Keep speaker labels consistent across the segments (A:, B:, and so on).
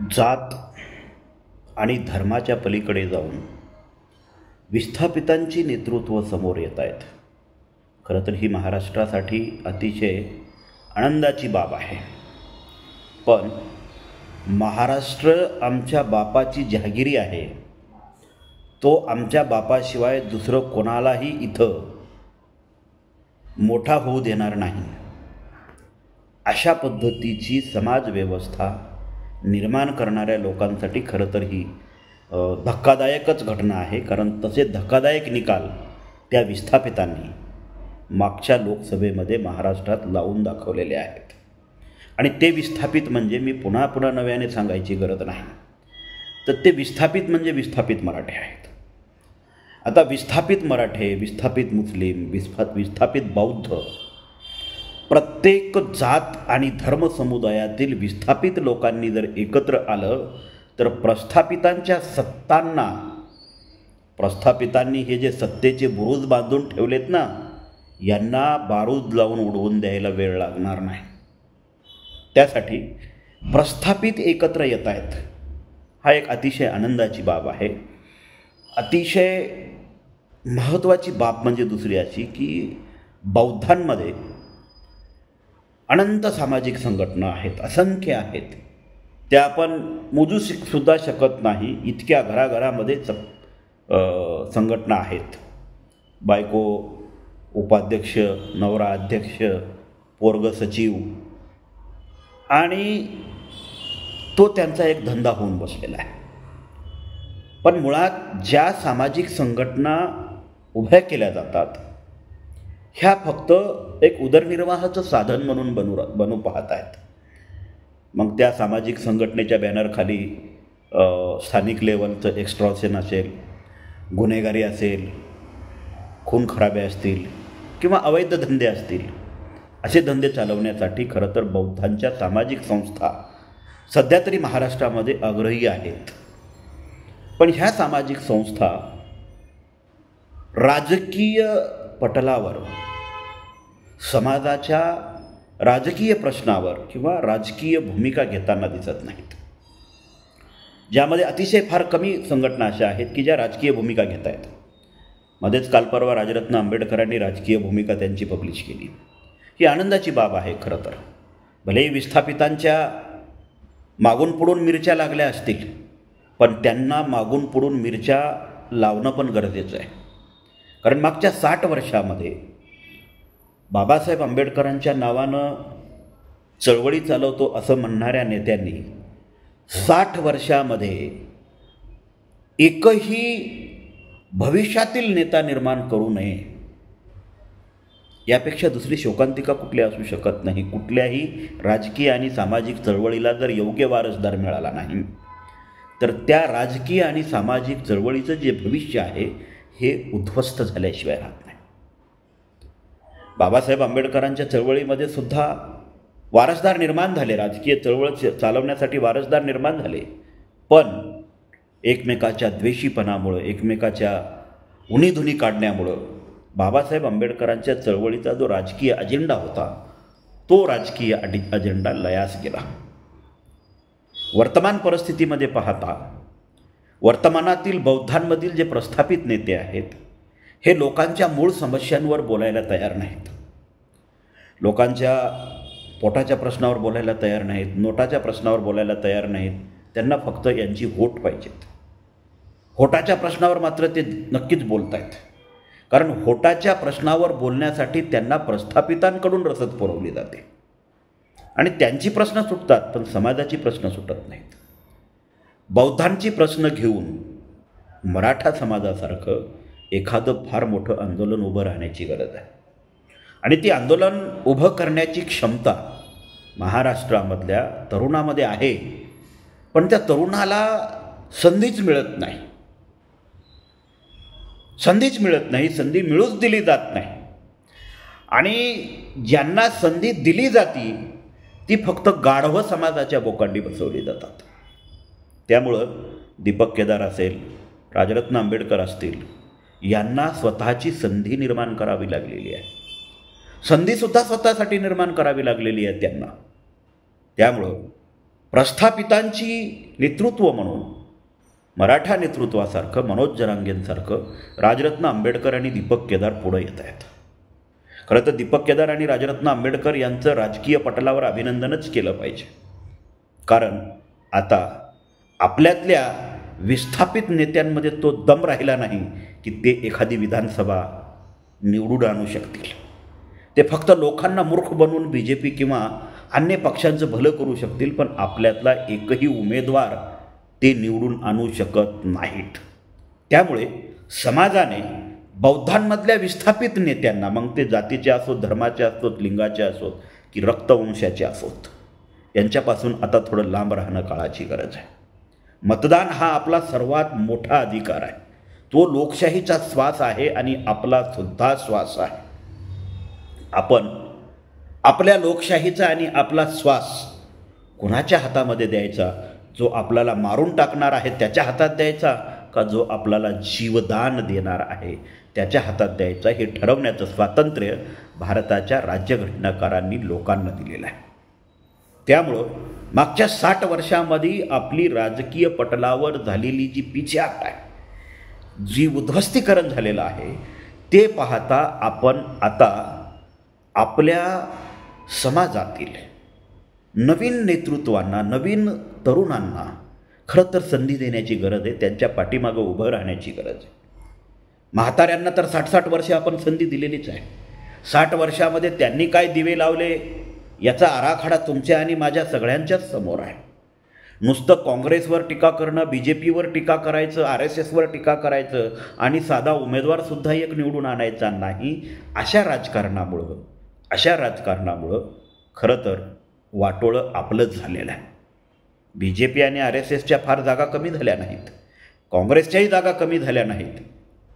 A: जात आणि धर्माच्या पलीकडे जाऊन विस्थापितांची नेतृत्व समोर येत आहेत. खरं तर ही महाराष्ट्रासाठी अतिशय आनंदाची बाब आहे. पण महाराष्ट्र आमच्या बापाची जहागिरी आहे, तो आमच्या बापाशिवाय दुसरं कोणालाही इथं मोठा होऊ देणार नाही, अशा पद्धतीची समाजव्यवस्था निर्माण करणाऱ्या लोकांसाठी खरं तर ही धक्कादायकच घटना आहे. कारण तसे धक्कादायक निकाल त्या विस्थापितांनी मागच्या लोकसभेमध्ये महाराष्ट्रात लावून दाखवलेले आहेत. आणि ते विस्थापित म्हणजे मी पुन्हा पुन्हा नव्याने सांगायची गरज नाही, तर ते विस्थापित म्हणजे विस्थापित मराठे आहेत. आता विस्थापित मराठे, विस्थापित मुस्लिम, विस्थापित बौद्ध, प्रत्येक जात आणि धर्म समुदायातील विस्थापित लोकांनी जर एकत्र आलं तर प्रस्थापितांनी हे जे सत्तेचे बुरुज बांधून ठेवलेत ना, यांना बारूद लावून उडवून द्यायला वेळ लागणार नाही. त्यासाठी प्रस्थापित एकत्र येत आहेत. हा एक अतिशय आनंदाची बाब आहे. अतिशय महत्त्वाची बाब म्हणजे दुसरी अशी की बौद्धांमध्ये अनंत सामाजिक संघटना आहेत, असंख्य आहेत. त्या आपण मोजू सुद्धा शकत नाही, इतक्या घराघरामध्ये संघटना आहेत. बायको उपाध्यक्ष, नवरा अध्यक्ष, पोरग सचिव, आणि तो त्यांचा एक धंदा होऊन बसलेला आहे. पण मुळात ज्या सामाजिक संघटना उभ्या केल्या जातात ह्या फक्त एक उदरनिर्वाहाचं साधन म्हणून बनू पाहत आहेत. मग त्या सामाजिक संघटनेच्या बॅनरखाली स्थानिक लेवलचं एक्स्ट्रॉशन असेल, गुन्हेगारी असेल, खून खराबे असतील किंवा अवैध धंदे असतील, असे धंदे चालवण्यासाठी खरं तर बौद्धांच्या सामाजिक संस्था सध्या तरी महाराष्ट्रामध्ये आग्रही आहेत. पण ह्या सामाजिक संस्था राजकीय पटलावर समाजाच्या राजकीय प्रश्नावर किंवा राजकीय भूमिका घेताना दिसत नाहीत. ज्यामध्ये अतिशय फार कमी संघटना अशा आहेत की ज्या राजकीय भूमिका घेत आहेत. मध्येच काल परवा राजरत्न आंबेडकरांनी राजकीय भूमिका त्यांची पब्लिश केली. ही आनंदाची बाब आहे. खरं तर भलेही विस्थापितांच्या मागून पुढून मिरच्या लागल्या असतील, पण त्यांना मागून पुढून मिरच्या लावणं पण गरजेचं आहे. कारण मागच्या 60 वर्षामध्ये बाबासाहेब आंबेडकरांच्या नावानं चळवळी चालवतो असं म्हणणाऱ्या नेत्यांनी 60 वर्षामध्ये एकही भविष्यातील नेता निर्माण करू नये, यापेक्षा दुसरी शोकांतिका कुठली असू शकत नाही. कुठल्याही राजकीय आणि सामाजिक चळवळीला जर योग्य वारसदार मिळाला नाही तर त्या राजकीय आणि सामाजिक चळवळीचं जे भविष्य आहे हे उद्ध्वस्त झाल्याशिवाय राहत नाही. बाबासाहेब आंबेडकरांच्या चळवळीमध्ये सुद्धा वारसदार निर्माण झाले, राजकीय चळवळ चालवण्यासाठी वारसदार निर्माण झाले. पण एकमेकाच्या द्वेषीपणामुळं, एकमेकाच्या उणीधुनी काढण्यामुळं बाबासाहेब आंबेडकरांच्या चळवळीचा जो राजकीय अजेंडा होता तो राजकीय अजेंडा लयास गेला. वर्तमान परिस्थितीमध्ये पाहता वर्तमानातील बौद्धांमधील जे प्रस्थापित नेते आहेत हे लोकांच्या मूळ समस्यांवर बोलायला तयार नाहीत. लोकांच्या पोटाच्या प्रश्नावर बोलायला तयार नाहीत, नोटाच्या प्रश्नावर बोलायला तयार नाहीत. त्यांना फक्त यांची होट पाहिजेत. होटाच्या प्रश्नावर मात्र ते नक्कीच बोलत आहेत. कारण होटाच्या प्रश्नावर बोलण्यासाठी त्यांना प्रस्थापितांकडून रसद पुरवली जाते आणि त्यांची प्रश्न सुटतात, पण समाजाची प्रश्न सुटत नाहीत. बौद्धांची प्रश्न घेऊन मराठा समाजासारखं एखादं फार मोठं आंदोलन उभं राहण्याची गरज आहे. आणि ती आंदोलन उभं करण्याची क्षमता महाराष्ट्रामधल्या तरुणामध्ये आहे, पण त्या तरुणाला संधीच मिळत नाही. संधी मिळूच दिली जात नाही. आणि ज्यांना संधी दिली जाती ती फक्त गाढव समाजाच्या बोकांडी बसवली जातात. त्यामुळं दीपक केदार असेल, राजरत्न आंबेडकर असतील, यांना स्वतःची संधी निर्माण करावी लागलेली आहे. संधीसुद्धा स्वतःसाठी निर्माण करावी लागलेली आहे त्यांना. त्यामुळं प्रस्थापितांची नेतृत्व म्हणून मराठा नेतृत्वासारखं, मनोज जरांगेंसारखं राजरत्न आंबेडकर आणि दीपक केदार पुढे येत आहेत. खरं तर दीपक केदार आणि राजरत्न आंबेडकर यांचं राजकीय पटलावर अभिनंदनच केलं पाहिजे. कारण आता आपल्यातल्या विस्थापित नेत्यांमध्ये तो दम राहिला नाही की ते एखादी विधानसभा निवडून आणू शकतील. ते फक्त लोकांना मूर्ख बनवून BJP किंवा अन्य पक्षांचं भलं करू शकतील, पण आपल्यातला एकही उमेदवार ते निवडून आणू शकत नाहीत. त्यामुळे समाजाने बौद्धांमधल्या विस्थापित नेत्यांना, मग ते जातीचे असोत, धर्माचे असोत, लिंगाचे असोत की रक्तवंशाचे असोत, यांच्यापासून आता थोडं लांब राहणं काळाची गरज आहे. मतदान हा आपला सर्वात मोठा अधिकार आहे. तो लोकशाहीचा श्वास आहे आणि आपला सुद्धा श्वास आहे. आपण आपल्या लोकशाहीचा आणि आपला श्वास कुणाच्या हातामध्ये द्यायचा? जो आपल्याला मारून टाकणार आहे त्याच्या हातात द्यायचा का जो आपल्याला जीवदान देणार आहे त्याच्या हातात द्यायचा? हे ठरवण्याचं स्वातंत्र्य भारताच्या राज्यघटनाकारांनी लोकांना दिलेलं आहे. त्यामुळं मागच्या 60 वर्षामध्ये आपली राजकीय पटलावर झालेली जी पिछेहाट आहे, जी उद्ध्वस्तीकरण झालेलं आहे, ते पाहता आपण आता आपल्या समाजातील नवीन नेतृत्वांना, नवीन तरुणांना खरं तर संधी देण्याची गरज आहे. त्यांच्या पाठीमागं उभं राहण्याची गरज आहे. म्हाताऱ्यांना तर 60-60 वर्षे आपण संधी दिलेलीच आहे. 60 वर्षामध्ये त्यांनी काय दिवे लावले याचा आराखडा तुमच्या आणि माझ्या सगळ्यांच्याच समोर आहे. नुसतं काँग्रेसवर टीका करणं, BJPवर टीका करायचं, RSSवर टीका करायचं आणि साधा उमेदवारसुद्धा एक निवडून आणायचा नाही, अशा राजकारणामुळं खरं तर वाटोळं आपलंच झालेलं आहे. BJP आणि RSSच्या फार जागा कमी झाल्या नाहीत, काँग्रेसच्याही जागा कमी झाल्या नाहीत,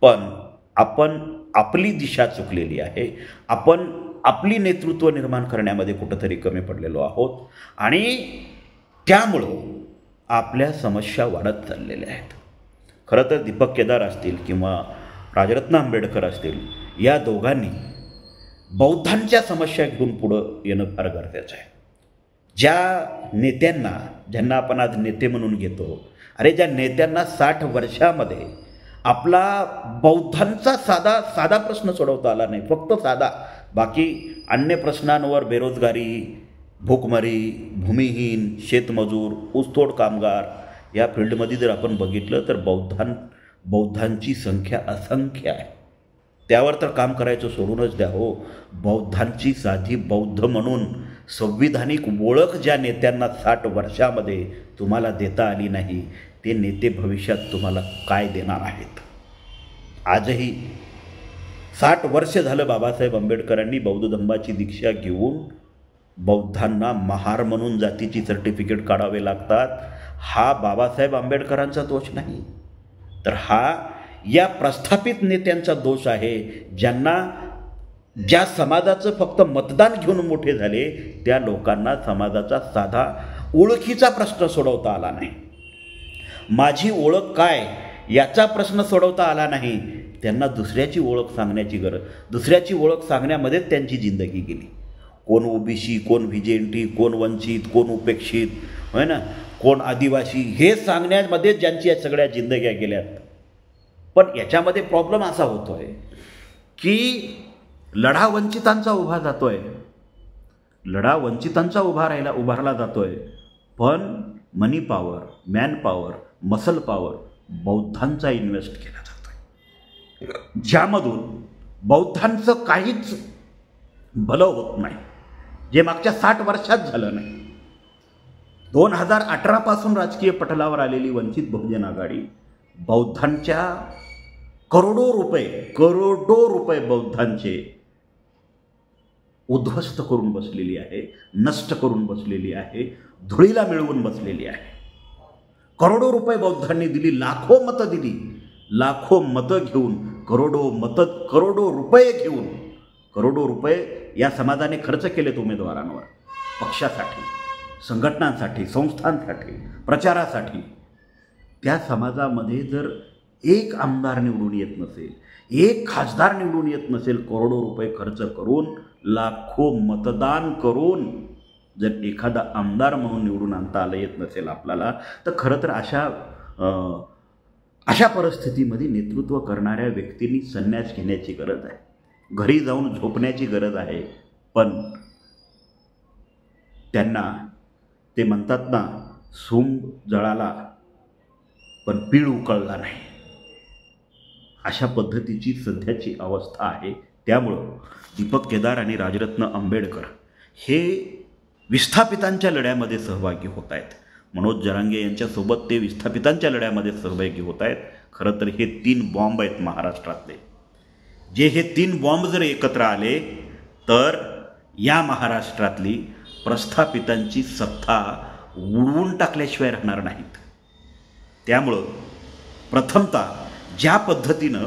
A: पण आपण आपली दिशा चुकलेली आहे. आपण आपली नेतृत्व निर्माण करण्यामध्ये कुठंतरी कमी पडलेलो आहोत आणि त्यामुळं आपल्या समस्या वाढत चाललेल्या आहेत. खरं तर दीपक केदार असतील किंवा राजरत्न आंबेडकर असतील, या दोघांनी बौद्धांच्या समस्या घेऊन पुढं येणं फार गरजेचं आहे. ज्या नेत्यांना, ज्यांना आपण आज नेते म्हणून घेतो, ज्या नेत्यांना 60 वर्षामध्ये आपला बौद्धांचा साधा प्रश्न सोडवता आला नाही, फक्त साधा, बाकी अन्य प्रश्नांवर बेरोजगारी, भूकमारी, भूमिहीन, शेतमजूर, ऊसतोड कामगार या फील्डमध्ये जर आपण बघितलं तर बौद्धांची संख्या असंख्य आहे. त्यावर तर काम करायचं सोडूनच द्या हो. बौद्धांची साधी बौद्ध म्हणून संविधानिक ओळख ज्या नेत्यांना 60 वर्षामध्ये तुम्हाला देता आली नाही, ते नेते भविष्यात तुम्हाला काय देणार आहेत? आजही 60 वर्ष झालं बाबासाहेब आंबेडकरांनी बौद्ध धम्माची दीक्षा घेऊन बौद्धांना महार म्हणून जातीची सर्टिफिकेट काढावे लागतात. हा बाबासाहेब आंबेडकरांचा दोष नाही, तर हा या प्रस्थापित नेत्यांचा दोष आहे, ज्या समाजाचं फक्त मतदान घेऊन मोठे झाले, त्या लोकांना समाजाचा साधा ओळखीचा प्रश्न सोडवता आला नाही. माझी ओळख काय याचा प्रश्न सोडवता आला नाही. त्यांना दुसऱ्याची ओळख सांगण्याची गरज, दुसऱ्याची ओळख सांगण्यामध्येच त्यांची जिंदगी गेली. कोण OBC, कोण VJNT, कोण वंचित, कोण उपेक्षित, होय ना, कोण आदिवासी, हे सांगण्यामध्ये ज्यांची या सगळ्या जिंदग्या गेल्यात. पण याच्यामध्ये प्रॉब्लेम असा होतोय की लढा वंचितांचा उभारला जातोय, पण money power, man power, muscle power बौद्धांचा इन्व्हेस्ट केला जातोय, ज्यामधून बौद्धांचं काहीच भलं होत नाही, जे मागच्या 60 वर्षात झालं नाही. 2018 पासून राजकीय पटलावर आलेली वंचित बहुजन आघाडी बौद्धांच्या करोडो रुपये बौद्धांचे उद्ध्वस्त करून बसलेली आहे, नष्ट करून बसलेली आहे, धुळीला मिळवून बसलेली आहे. करोडो रुपये बौद्धांनी दिली, लाखो मतं घेऊन, करोडो रुपये या समाजाने खर्च केलेत उमेदवारांवर, पक्षासाठी, संघटनांसाठी, संस्थांसाठी, प्रचारासाठी. त्या समाजामध्ये जर एक आमदार निवडून येत नसेल, एक खासदार निवडून येत नसेल, करोडो रुपये खर्च करून, लाखो मतदान करून जर एखादा आमदार म्हणून निवडून आणता आलं येत नसेल आपल्याला, तर खरं तर अशा परिस्थितीमध्ये नेतृत्व करणाऱ्या व्यक्तींनी संन्यास घेण्याची गरज आहे, घरी जाऊन झोपण्याची गरज आहे. पण त्यांना ते म्हणतात ना, सूंब जळाला पण पीळ उकळला नाही, अशा पद्धतीची सध्याची अवस्था आहे. त्यामुळं दीपक केदार आणि राजरत्न आंबेडकर हे विस्थापितांच्या लढ्यामध्ये सहभागी होत आहेत. मनोज जरांगे यांच्यासोबत ते विस्थापितांच्या लढ्यामध्ये सहभागी होत आहेत. खरं तर हे 3 बॉम्ब आहेत महाराष्ट्रातले. हे 3 बॉम्ब जर एकत्र आले तर या महाराष्ट्रातली प्रस्थापितांची सत्ता उडवून टाकल्याशिवाय राहणार नाहीत. त्यामुळं प्रथमतः ज्या पद्धतीनं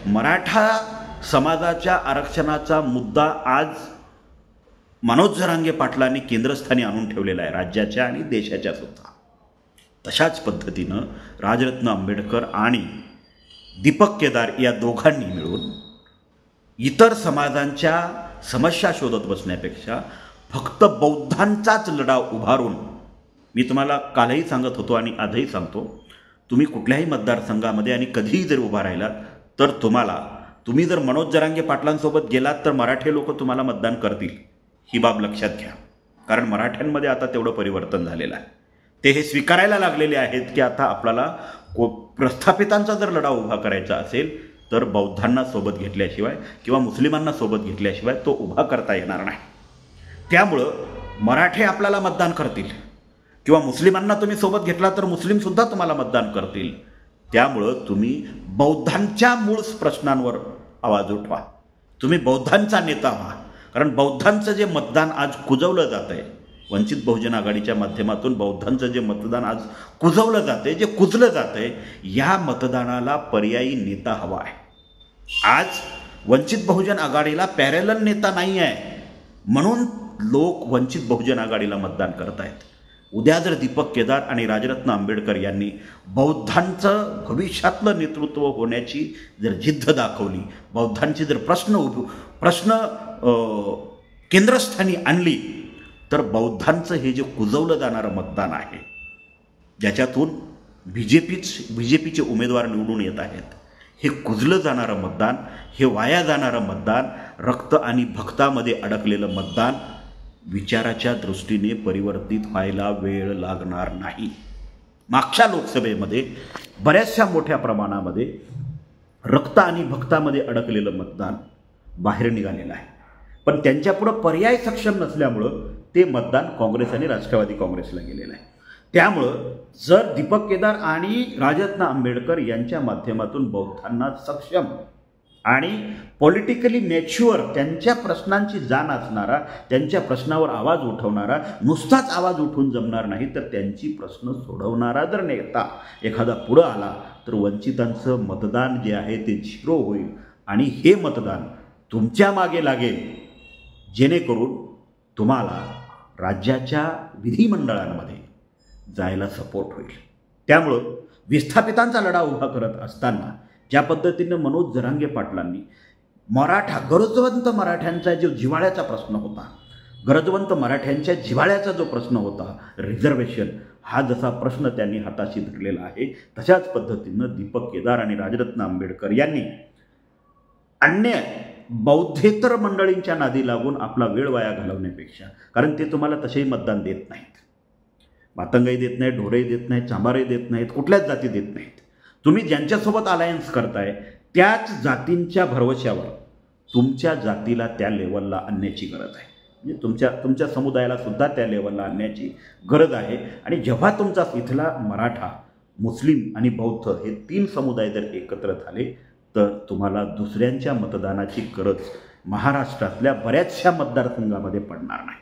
A: मराठा समाजाच्या आरक्षणाचा मुद्दा आज मनोज जरांगे पाटलांनी केंद्रस्थानी आणून ठेवलेला आहे, राज्याच्या आणि देशाच्या सुद्धा, तशाच पद्धतीनं राजरत्न आंबेडकर आणि दीपक केदार या दोघांनी मिळून इतर समाजांच्या समस्या शोधत बसण्यापेक्षा फक्त बौद्धांचाच लढा उभारून, मी तुम्हाला कालही सांगत होतो आणि आजही सांगतो, तुम्ही कुठल्याही मतदारसंघामध्ये आणि कधीही जर उभा राहिलात तर तुम्ही जर मनोज जरांगे पाटलांसोबत गेलात तर मराठी लोक तुम्हाला मतदान करतील, ही बाब लक्षात घ्या. कारण मराठ्यांमध्ये आता तेवढं परिवर्तन झालेलं आहे. ते हे स्वीकारायला लागलेले आहेत की आता आपल्याला प्रस्थापितांचा जर लढा उभा करायचा असेल तर बौद्धांना सोबत घेतल्याशिवाय किंवा मुस्लिमांना सोबत घेतल्याशिवाय तो उभा करता येणार नाही. त्यामुळं मराठे आपल्याला मतदान करतील किंवा मुस्लिमांना तुम्ही सोबत घेतला तर मुस्लिमसुद्धा तुम्हाला मतदान करतील. त्यामुळं तुम्ही बौद्धांच्या मूळ प्रश्नांवर आवाज उठवा, तुम्ही बौद्धांचा नेता व्हा. कारण बौद्धांचं जे मतदान आज कुजवलं जात आहे, वंचित बहुजन आघाडीच्या माध्यमातून बौद्धांचं जे मतदान आज कुजवलं जातं आहे, जे कुजलं जातं आहे, या मतदानाला पर्यायी नेता हवा आहे. आज वंचित बहुजन आघाडीला पॅरलल नेता नाही आहे, म्हणून लोक वंचित बहुजन आघाडीला मतदान करत आहेत. उद्या जर दीपक केदार आणि राजरत्न आंबेडकर यांनी बौद्धांचं भविष्यातलं नेतृत्व होण्याची जर जिद्द दाखवली, बौद्धांची जर प्रश्न केंद्रस्थानी आणली, तर बौद्धांचं हे जे कुजवलं जाणारं मतदान आहे, ज्याच्यातून बीजेपीचे उमेदवार निवडून येत आहेत, हे कुजलं जाणारं मतदान, हे वाया जाणारं मतदान, रक्त आणि भक्तामध्ये अडकलेलं मतदान विचाराच्या दृष्टीने परिवर्तित व्हायला वेळ लागणार नाही. मागच्या लोकसभेमध्ये बऱ्याचशा मोठ्या प्रमाणामध्ये रक्त आणि भक्तामध्ये अडकलेलं मतदान बाहेर निघालेलं आहे. पण त्यांच्यापुढं पर्याय सक्षम नसल्यामुळं ते मतदान काँग्रेस आणि राष्ट्रवादी काँग्रेसला गेलेलं आहे. त्यामुळं जर दीपक केदार आणि राजरत्न आंबेडकर यांच्या माध्यमातून बौद्धांना सक्षम आणि पॉलिटिकली मॅच्युअर, त्यांच्या प्रश्नांची जाण असणारा, त्यांच्या प्रश्नावर आवाज उठवणारा, नुसताच आवाज उठवून जमणार नाही तर त्यांची प्रश्न सोडवणारा जर नेता एखादा पुढं आला तर वंचितांचं मतदान जे आहे ते 0 होईल आणि हे मतदान तुमच्या मागे लागेल, जेणेकरून तुम्हाला राज्याच्या विधिमंडळांमध्ये जायला सपोर्ट होईल. त्यामुळं विस्थापितांचा लढा उभा करत असताना ज्या पद्धतीनं मनोज जरांगे पाटलांनी गरजवंत मराठ्यांचा जो जिव्हाळ्याचा प्रश्न होता, गरजवंत मराठ्यांच्या जिव्हाळ्याचा जो प्रश्न होता रिझर्वेशन, हा जसा प्रश्न त्यांनी हाताशी धरलेला आहे, तशाच पद्धतीनं दीपक केदार आणि राजरत्न आंबेडकर यांनी अन्य बौद्धेतर मंडळींच्या नादी लागून आपला वेळ वाया घालवण्यापेक्षा, कारण ते तुम्हाला तसेही मतदान देत नाहीत, मातंगाई देत नाहीत, ढोरेही देत नाहीत, चांबारही देत नाहीत, कुठल्याच जाती देत नाहीत. तुम्ही ज्यांच्यासोबत अलायन्स करताय त्याच जातींच्या भरवशावर तुमच्या जातीला त्या लेवलला आणण्याची गरज आहे. म्हणजे तुमच्या समुदायाला सुद्धा त्या लेवलला आणण्याची गरज आहे. आणि जेव्हा तुमचा इथला मराठा, मुस्लिम आणि बौद्ध हे 3 समुदाय जर एकत्र झाले तर तुम्हाला दुसऱ्यांच्या मतदानाची गरज महाराष्ट्रातल्या बऱ्याचशा मतदारसंघामध्ये पडणार नाही.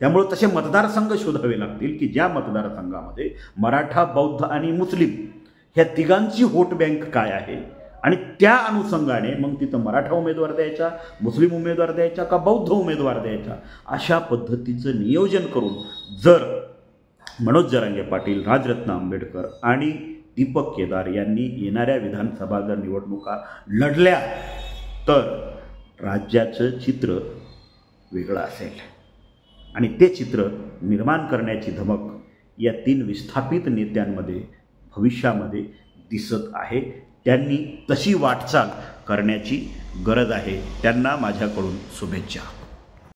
A: त्यामुळे तसे मतदारसंघ शोधावे लागतील की ज्या मतदारसंघामध्ये मराठा, बौद्ध आणि मुस्लिम ह्या तिघांची व्होट बँक काय आहे आणि त्या अनुषंगाने मग तिथं मराठा उमेदवार द्यायचा, मुस्लिम उमेदवार द्यायचा का बौद्ध उमेदवार द्यायचा, अशा पद्धतीचं नियोजन करून जर मनोज जरांगे पाटील, राजरत्न आंबेडकर आणि दीपक केदार यांनी येणाऱ्या विधानसभा जर निवडणुका लढल्या तर राज्याचं चित्र वेगळं असेल आणि ते चित्र निर्माण करण्याची धमक या 3 विस्थापित नेत्यांमध्ये भविष्यामध्ये दिसत आहे. त्यांनी तशी वाटचाल करण्याची गरज आहे. त्यांना माझ्याकडून शुभेच्छा.